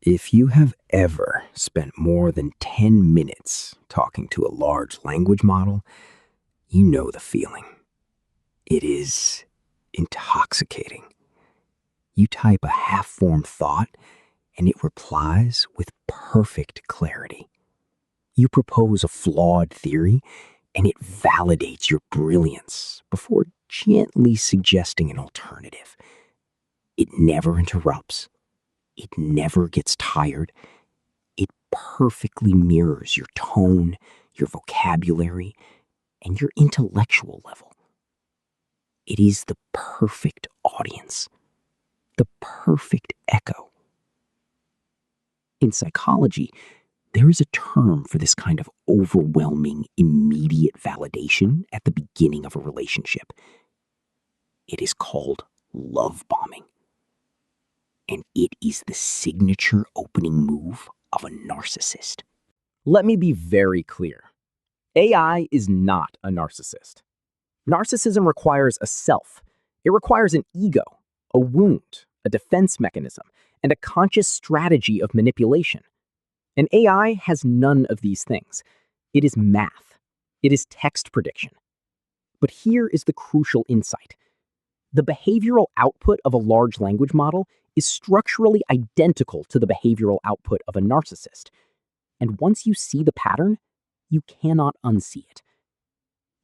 If you have ever spent more than 10 minutes talking to a large language model, you know the feeling. It is intoxicating. You type a half-formed thought, and it replies with perfect clarity. You propose a flawed theory, and it validates your brilliance before gently suggesting an alternative. It never interrupts. It never gets tired. It perfectly mirrors your tone, your vocabulary, and your intellectual level. It is the perfect audience, the perfect echo. In psychology, there is a term for this kind of overwhelming, immediate validation at the beginning of a relationship. It is called love bombing. And it is the signature opening move of a narcissist. Let me be very clear. AI is not a narcissist. Narcissism requires a self. It requires an ego, a wound, a defense mechanism, and a conscious strategy of manipulation. An AI has none of these things. It is math. It is text prediction. But here is the crucial insight. The behavioral output of a large language model is structurally identical to the behavioral output of a narcissist. And once you see the pattern, you cannot unsee it.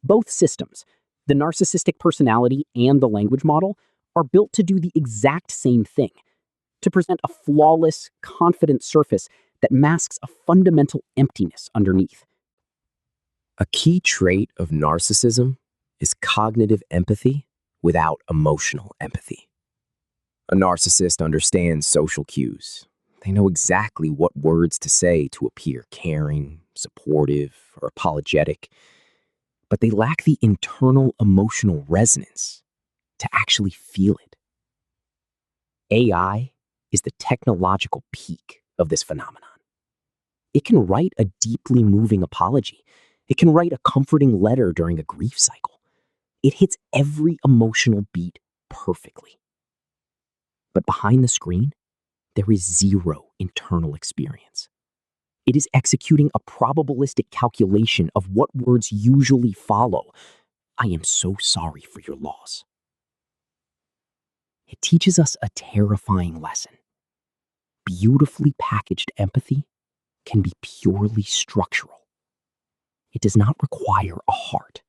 Both systems, the narcissistic personality and the language model, are built to do the exact same thing, to present a flawless, confident surface that masks a fundamental emptiness underneath. A key trait of narcissism is cognitive empathy without emotional empathy. A narcissist understands social cues. They know exactly what words to say to appear caring, supportive, or apologetic, but they lack the internal emotional resonance to actually feel it. AI is the technological peak of this phenomenon. It can write a deeply moving apology. It can write a comforting letter during a grief cycle. It hits every emotional beat perfectly. But behind the screen, there is zero internal experience. It is executing a probabilistic calculation of what words usually follow. I am so sorry for your loss. It teaches us a terrifying lesson. Beautifully packaged empathy can be purely structural. It does not require a heart.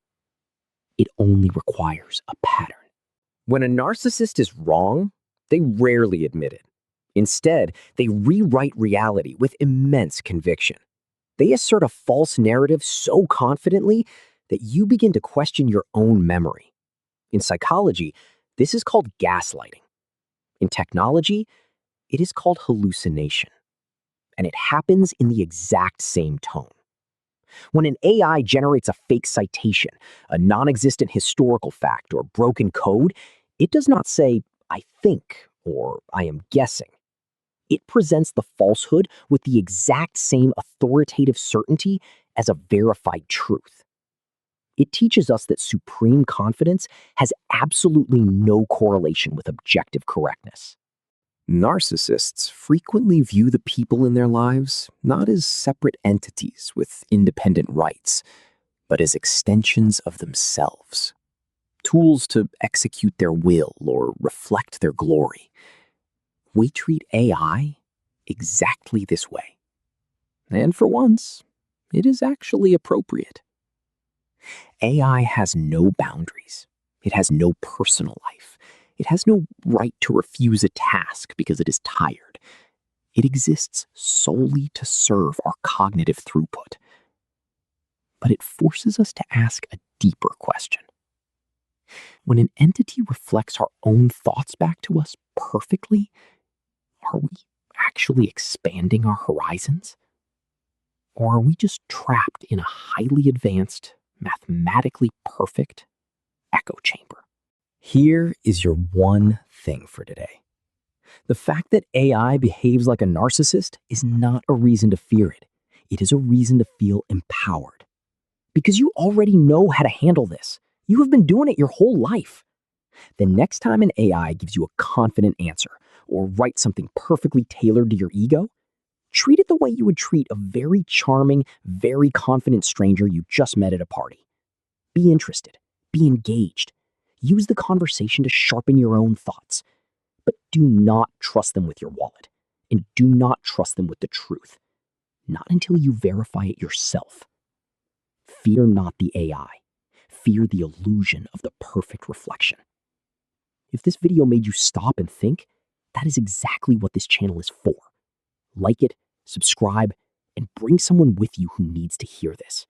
It only requires a pattern. When a narcissist is wrong, they rarely admit it. Instead, they rewrite reality with immense conviction. They assert a false narrative so confidently that you begin to question your own memory. In psychology, this is called gaslighting. In technology, it is called hallucination. And it happens in the exact same tone. When an AI generates a fake citation, a non-existent historical fact, or broken code, it does not say, "I think," or "I am guessing." It presents the falsehood with the exact same authoritative certainty as a verified truth. It teaches us that supreme confidence has absolutely no correlation with objective correctness. Narcissists frequently view the people in their lives not as separate entities with independent rights, but as extensions of themselves, tools to execute their will or reflect their glory. We treat AI exactly this way. And for once, it is actually appropriate. AI has no boundaries. It has no personal life. It has no right to refuse a task because it is tired. It exists solely to serve our cognitive throughput. But it forces us to ask a deeper question. When an entity reflects our own thoughts back to us perfectly, are we actually expanding our horizons? Or are we just trapped in a highly advanced, mathematically perfect echo chamber? Here is your one thing for today. The fact that AI behaves like a narcissist is not a reason to fear it. It is a reason to feel empowered. Because you already know how to handle this. You have been doing it your whole life. The next time an AI gives you a confident answer or writes something perfectly tailored to your ego, Treat it the way you would treat a very charming, very confident stranger you just met at a party. Be interested. Be engaged. Use the conversation to sharpen your own thoughts. But do not trust them with your wallet. And do not trust them with the truth. Not until you verify it yourself. Fear not the AI. Fear the illusion of the perfect reflection. If this video made you stop and think, that is exactly what this channel is for. Like it, subscribe, and bring someone with you who needs to hear this.